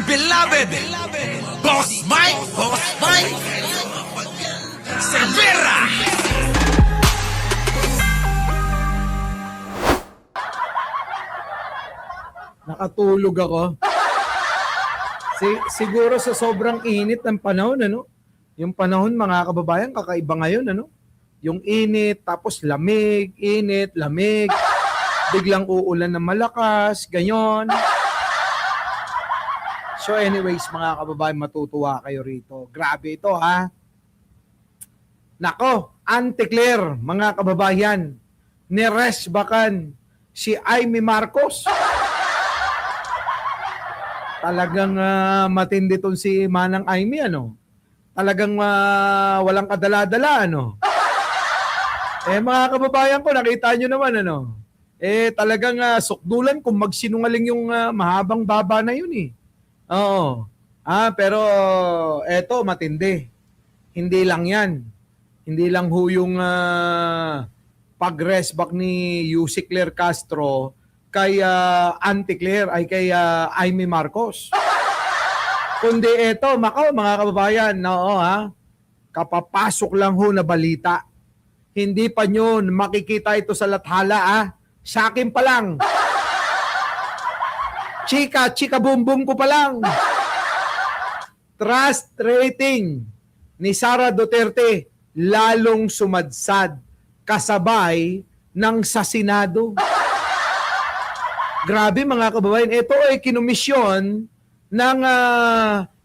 dear beloved, Boss Mike, Cervera. Nakatulog ako. Siguro sa sobrang init ng panahon, ano? Yung panahon, mga kababayan, kakaiba ngayon, ano? Yung init, tapos lamig, init, lamig. Biglang uulan ng malakas, ganyan. So anyways, mga kababayan, matutuwa kayo rito. Grabe ito, ha? Nako, Auntie Claire, mga kababayan, niresbakan si Amy Marcos. Talagang matindi tong si Manang Amy, ano? Talagang walang kadala-dala, ano? Mga kababayan ko, nakita nyo naman, ano? Talagang sukdulan kung magsinungaling yung mahabang baba na yun, eh. Oo. Pero eto, matindi. Hindi lang yan. Hindi lang ho yung pag-resback ni Yussi Claire Castro kay Auntie Claire ay kay Amy Marcos. Kundi eto, mga kababayan, kapapasok lang ho na balita. Hindi pa nyo makikita ito sa lathala, Sa akin pa lang. Chika boom boom ko pa lang. Trust rating ni Sara Duterte lalong sumadsad kasabay ng sa Senado. Grabe, mga kababayan, ito ay kinumisyon ng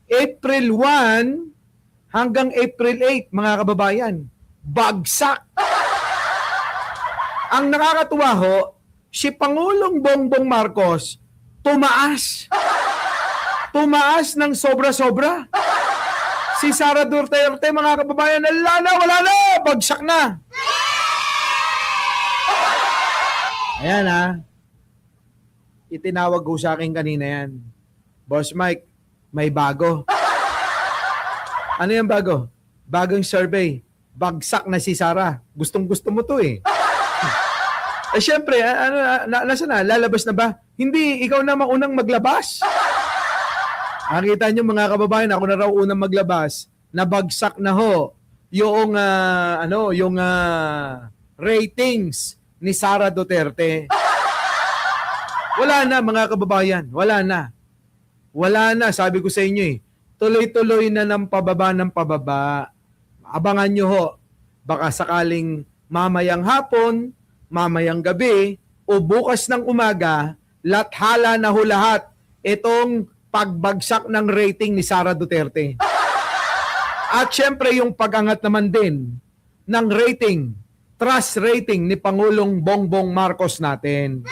April 1 hanggang April 8, mga kababayan. Bagsak. Ang nakakatuwa ho, si Pangulong Bongbong Marcos tumaas. Tumaas ng sobra-sobra. Si Sara Duterte, mga kababayan, wala na, bagsak na. Ayan, itinawag ko sa akin kanina yan. Boss Mike, may bago. Ano yung bago? Bagong survey. Bagsak na si Sara. Gustong-gusto mo to, eh. Syempre, nasa na? Lalabas na ba? Hindi, ikaw na maunang maglabas. Nakita nyo, mga kababayan, ako na raw unang maglabas. Nabagsak na ho yung ratings ni Sara Duterte. Wala na, mga kababayan. Wala na. Wala na, sabi ko sa inyo, eh. Tuloy-tuloy na ng pababa. Abangan nyo ho. Baka sakaling mamayang hapon, mamayang gabi, o bukas ng umaga, lathala na ho lahat itong pagbagsak ng rating ni Sara Duterte. At syempre yung pagangat naman din ng rating, trust rating ni Pangulong Bongbong Marcos natin.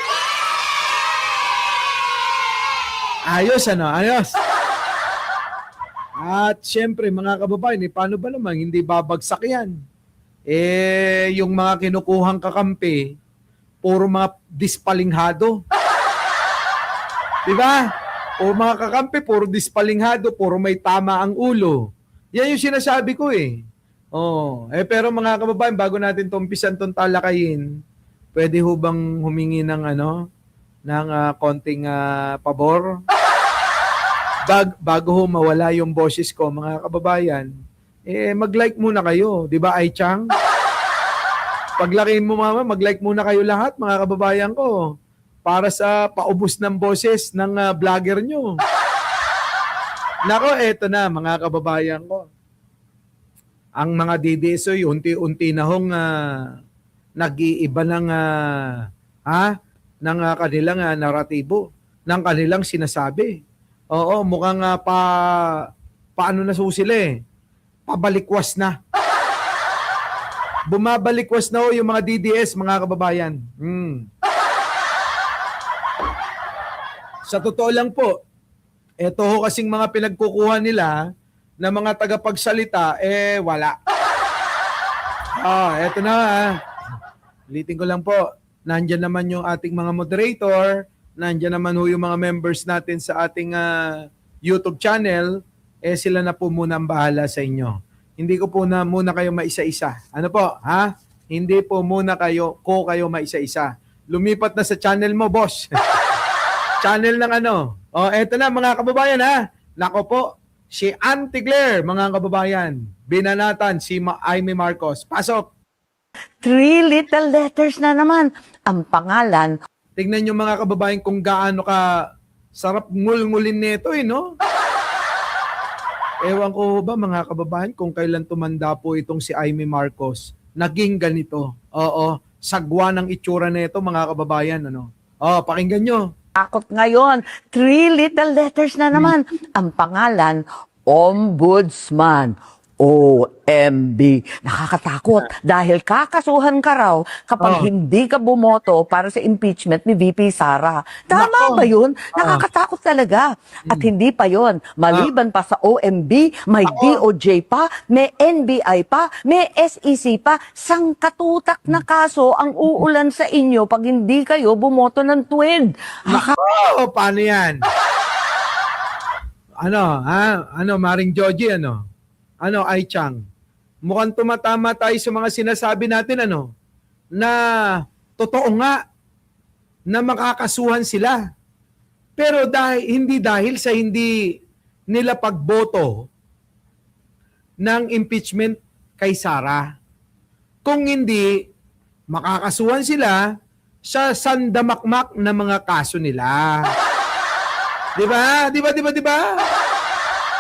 Ayos, ayos. At syempre, mga kababayan, paano ba naman hindi babagsak yan? Yung mga kinukuhang kakampi, puro mga dispalinghado. Diba? O mga kakampi, puro dispalinghado, puro may tama ang ulo. Yan yung sinasabi ko, eh. Pero mga kababayan, bago natin umpisan tong talakayin, pwede ho bang humingi ng konting pabor? Bago ho mawala yung boses ko, mga kababayan, mag-like muna kayo. Di ba, Aichang? Paglakihin mo, mama, mag-like muna kayo lahat, mga kababayan ko, para sa paubos ng boses ng vlogger nyo. Nako, eto na, mga kababayan ko. Ang mga DDSoy, unti-unti na hong nag-iiba ng kanilang naratibo, ng kanilang sinasabi. Oo, mukhang paano na sila, pabalikwas na. Bumabalikwas na yung mga DDS, mga kababayan. Sa totoo lang po, eto ho kasing mga pinagkukuha nila na mga tagapagsalita, wala. Eto na. Ulitin ko lang po, nandyan naman yung ating mga moderator, nandyan naman ho yung mga members natin sa ating YouTube channel, sila na po muna ang bahala sa inyo. Hindi ko po na muna kayo maisa-isa. Ano po, Hindi po muna kayo maisa-isa. Lumipat na sa channel mo, boss. channel ng ano. O, eto na mga kababayan ha. Nako po, si Auntie Claire, mga kababayan. Binanatan si Amy Marcos. Pasok. 3 little letters na naman. Ang pangalan, Tignan nyo mga kababayan kung gaano ka sarap ngul-ngulin nito no? Ewan ko ba mga kababayan kung kailan tumanda po itong si Amy Marcos. Naging ganito. Oo, sagwa ng itsura nito mga kababayan. Ano? Pakinggan nyo. takot ngayon. 3 little letters na naman. Ang pangalan, Ombudsman. OMB. Nakakatakot dahil kakasuhan ka raw kapag hindi ka bumoto para sa impeachment ni VP Sara. Tama Nako. ba yun? Nakakatakot talaga. At hindi pa yun. Maliban pa sa OMB, may DOJ pa, may NBI pa, may SEC pa. Sangkatutak na kaso ang uulan sa inyo pag hindi kayo bumoto ng tuwid. Paano yan? Ano, ha? Ano, Maring Joji, ano? Ano, Ai Chang? Mukhang tumatama tayo sa mga sinasabi natin, ano? Na totoo nga na makakasuhan sila. Pero hindi dahil sa hindi nila pagboto ng impeachment kay Sara. Kung hindi, makakasuhan sila sa sandamakmak na mga kaso nila. Di ba? Di ba? Di ba? Di ba?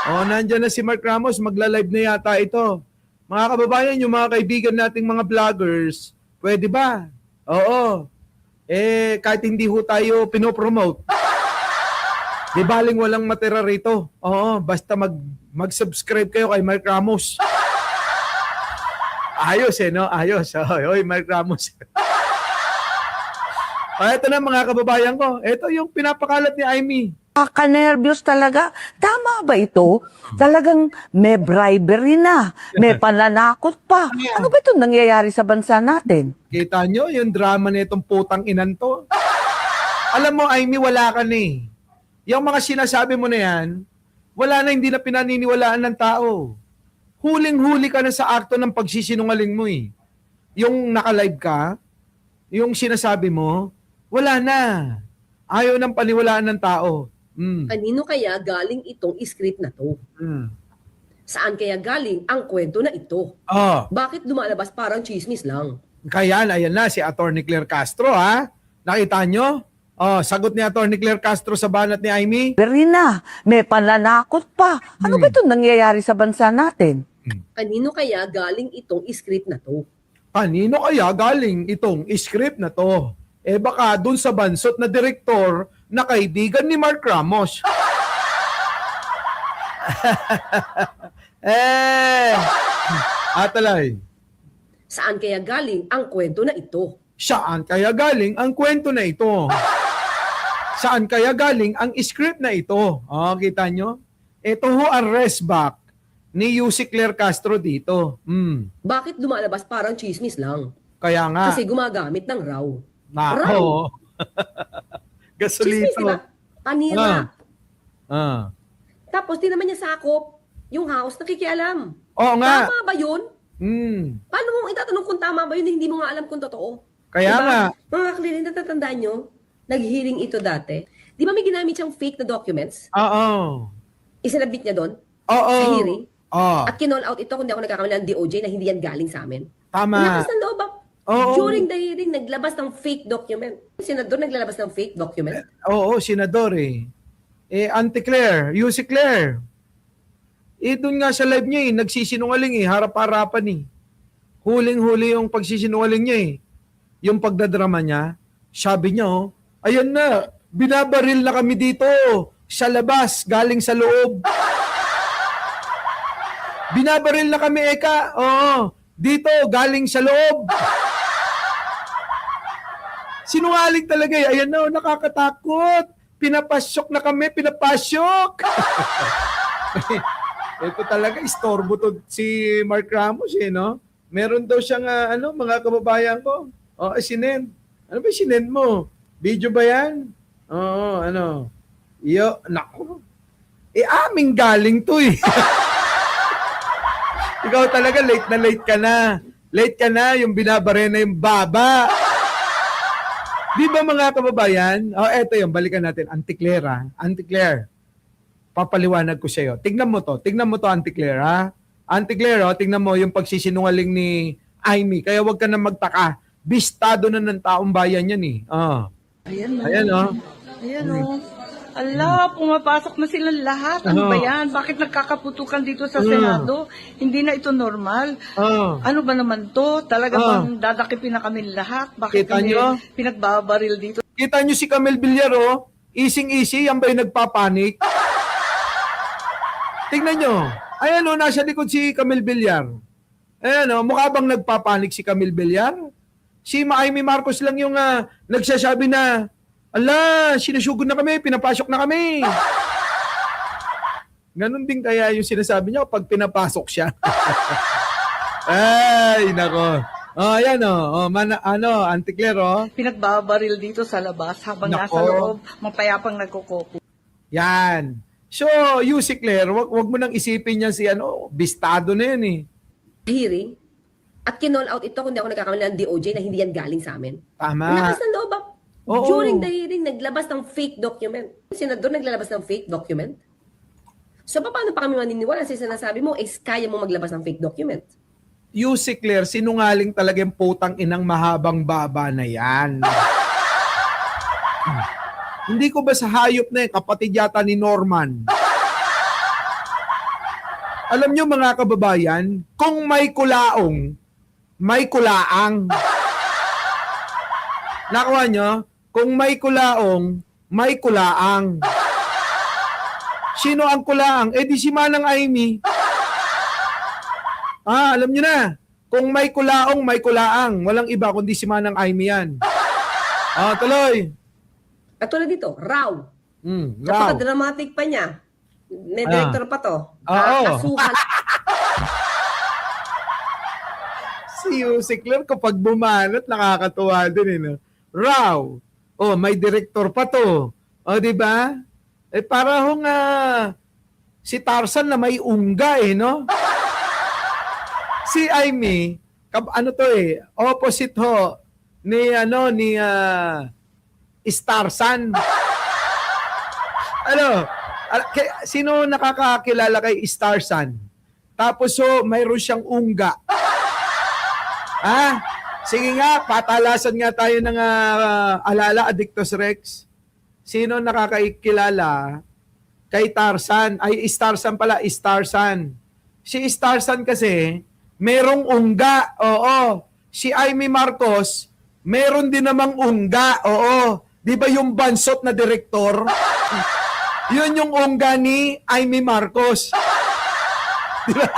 Nandyan na si Mark Ramos, magla-live na yata ito. Mga kababayan, yung mga kaibigan nating mga vloggers, pwede ba? Oo. Kahit hindi ho tayo pinopromote. Di baling walang matira rito. Oo, basta mag-subscribe kayo kay Mark Ramos. Ayos no? Ayos. Oy, Mark Ramos. Ito na mga kababayan ko. Ito yung pinapakalat ni Amy. Kaka-nervyos talaga. Tama ba ito? Talagang may bribery na. May pananakot pa. Ano ba itong nangyayari sa bansa natin? Kita nyo yung drama nitong putang inan to? Alam mo, Amy, wala ka na eh. Yung mga sinasabi mo na yan, wala na, hindi na pinaniniwalaan ng tao. Huling-huli ka na sa akto ng pagsisinungaling mo eh. Yung naka-live ka, yung sinasabi mo, wala na. Ayaw ng paniwalaan ng tao. Kanino kaya galing itong script na to? Saan kaya galing ang kwento na ito? Bakit lumalabas parang chismis lang? Kaya, ayan na, si Atty. Claire Castro, ha? Nakita nyo? Sagot ni Atty. Claire Castro sa banat ni Amy. Bribery na. May pananakot pa. Ano ba itong nangyayari sa bansa natin? Kanino kaya galing itong script na to? Kanino kaya galing itong script na to? Baka dun sa bansot na direktor na kaibigan ni Mark Ramos. Atalay. Saan kaya galing ang kwento na ito? Saan kaya galing ang kwento na ito? Saan kaya galing ang script na ito? Kita nyo? Ito ho ang rest back ni Yussi Claire Castro dito. Bakit lumalabas parang chismis lang? Kaya nga. Kasi gumagamit ng raw. Nako. Chismis, Gasolito. diba? Panira. Ah. Tapos di naman niya sakop yung house, nakikialam. Oo nga. Tama ba yun? Paano mo itatanong kung tama ba yun, hindi mo nga alam kung totoo? Kaya nga. Mga klient, natatandaan nyo, nag-hearing ito dati. Di ba may ginamit siyang fake na documents? Oo. Isinabit niya doon Oo. sa hearing? Oo. At kinall out ito kung di ako nagkakamali ng DOJ na hindi yan galing sa amin. Tama. Lakas ng loob. Oo. During the hearing, naglabas ng fake document. Senador naglalabas ng fake document. Oo, senador eh. Auntie Claire, Yussi Claire. Doon nga sa live niya nagsisinungaling harap-harapan Huling-huli yung pagsisinungaling niya Yung pagdadrama niya, sabi niya ayan na, binabaril na kami dito sa labas, galing sa loob. Binabaril na kami, Eka. Oo, dito, galing sa loob. Sinungaling talaga Ayan na, nakakatakot. Pinapasyok na kami, pinapasyok. Ito talaga, istorbo to si Mark Ramos no? Meron daw siyang, mga kababayan ko. Sinend. Ano ba sinend mo? Video ba yan? Oo, naku. Aming galing to Ikaw talaga, late na late ka na. Late ka na, yung binabare na yung baba. Di ba mga kababayan? Oh, eto yung balikan natin. Auntie Claire, ha? Auntie Claire, papaliwanag ko sa'yo. Tignan mo to, Auntie Claire, ha? Auntie Claire, oh, tignan mo yung pagsisinungaling ni Amy. Kaya wag ka na magtaka. Bistado na ng taong bayan yan eh. Oh. Ayan o. Ayan, oh. Ayan o. Ala, pumapasok na silang lahat. Ano ba yan? Bakit nagkakaputukan dito sa Senado? Hindi na ito normal. Oh. Ano ba naman to? Talaga bang dadakipin na kami lahat? Bakit Kita kami nyo? pinagbabaril dito? Kita nyo si Camille Villar, oh. Easing-easy, yan ba yung nagpapanik? Tignan nyo. Ayan, oh, nasa likod si Camille Villar. Ayan, oh, mukha bang nagpapanik si Camille Villar? Si Amy Marcos lang yung nagsasabi na, ala, sinusugod na kami, pinapasok na kami. Ganon din kaya yung sinasabi niya pag pinapasok siya. Ay, nako. Oh, ayan oh. Auntie Claire, oh. Pinagbabaril dito sa labas habang Nako. nasa loob, mapayapang nagkukopo. Yan. So, you si Claire, wag mo nang isipin yan si bistado na yan eh. Hearing, at kinall out ito, kung di ako nagkakamali ng DOJ na hindi yan galing sa amin. Tama. Lakas ng loob. Oo. During the hearing, naglabas ng fake document. Senador naglalabas ng fake document. So, paano pa kami maniniwala sa sinasabi mo, kaya mo maglabas ng fake document? You si Claire, sinungaling talaga yung putang inang mahabang baba na yan. Hindi ko ba sa hayop na yung kapatid yata ni Norman? Alam nyo mga kababayan, kung may kulaong, may kulaang. Nakuha nyo? Kung may kulaong, may kulaang. Sino ang kulaang? Eh di si Manang Amy. Alam nyo na. Kung may kulaong, may kulaang. Walang iba kundi si Manang Amy yan. Tuloy. At tulad dito, raw. Raw. Napaka-dramatic pa niya. May director pa to. Oo. Kasuhan. Si Claire kapag bumanat, nakakatuwa din eh. No? Raw. Oh, may director pa to. Oh, di ba? Eh para hong si Tarzan na may ungga eh, no? Si Amy, opposite ho ni Starsan. Sino nakakakilala kay Starsan? Tapos mayroon siyang ungga. Sige nga, patalasan nga tayo ng alala Addictus Rex. Sino nakakakilala kay Tarzan? Ay, Starsan pala, Starsan. Si Starsan kasi, merong ungga. Oo. Si Amy Marcos, meron din namang ungga. Oo. Di ba yung bansot na direktor? Yun yung ungga ni Amy Marcos. Di ba?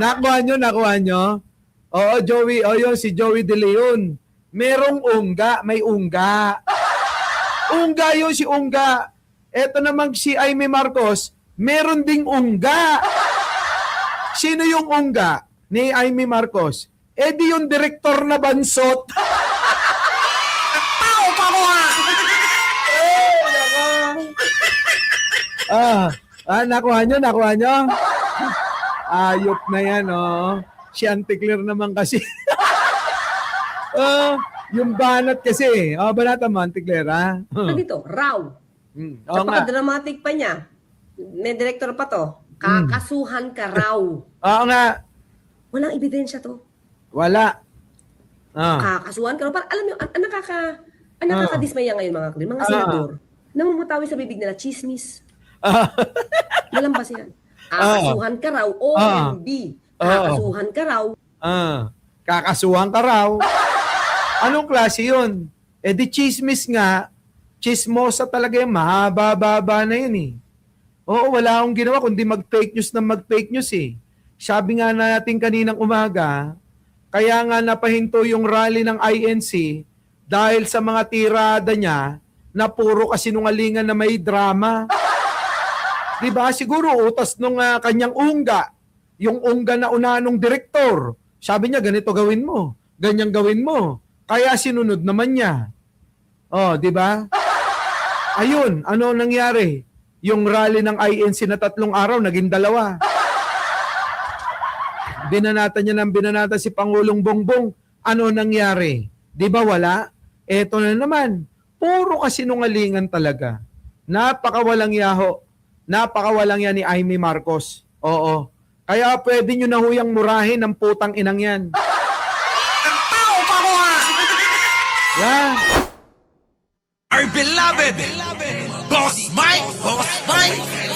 Nakuha nyo? Oo, Joey. Yun, si Joey De Leon. Merong ungga, may ungga. Ungga yun, si ungga. Eto namang si Amy Marcos, meron ding ungga. Sino yung ungga ni Amy Marcos? Eh di yung direktor na bansot. Tao pa ko ha! Nakuha nyo? Ayop na yan, oh. Si Auntie Claire naman kasi. Yung banat kasi. Banata mo, Auntie Claire, ha? Dito, raw. Napaka-dramatic pa niya. May director pa to. Kakasuhan ka raw. Oo nga. Walang ebidensya to. Wala. Kakasuhan ka raw. Alam niyo, ang nakakadismaya ngayon mga senador, namumutawi sa bibig nila, chismis. Malambas yan. Kakasuhan ka raw, OMB. Kakasuhan ka raw. Kakasuhan ka raw. Anong klase yun? Eh di chismis nga. Chismosa talaga yung mahaba-baba na yun eh. Oo, wala akong ginawa kundi mag-fake news eh. Sabi nga natin kaninang umaga, kaya nga napahinto yung rally ng INC dahil sa mga tirada niya na puro kasinungalingan na may drama. Diba? Siguro utas nung kanyang ungga, yung ungga na unanong direktor. Sabi niya, ganito gawin mo, ganyan gawin mo. Kaya sinunod naman niya. Oh, di ba? Ayun, ano nangyari? Yung rally ng INC na 3 araw, naging 2. Binanatan niya ng binanatan si Pangulong Bongbong. Ano nangyari? Di ba wala? Eto na naman. Puro kasinungalingan talaga. Napakawalang yaho. Napakawalang yan ni Amy Marcos. Oo. Kaya pwede nyo na huyang murahin ng putang inang yan. Yeah. Our beloved Boss Mike, Boss Mike.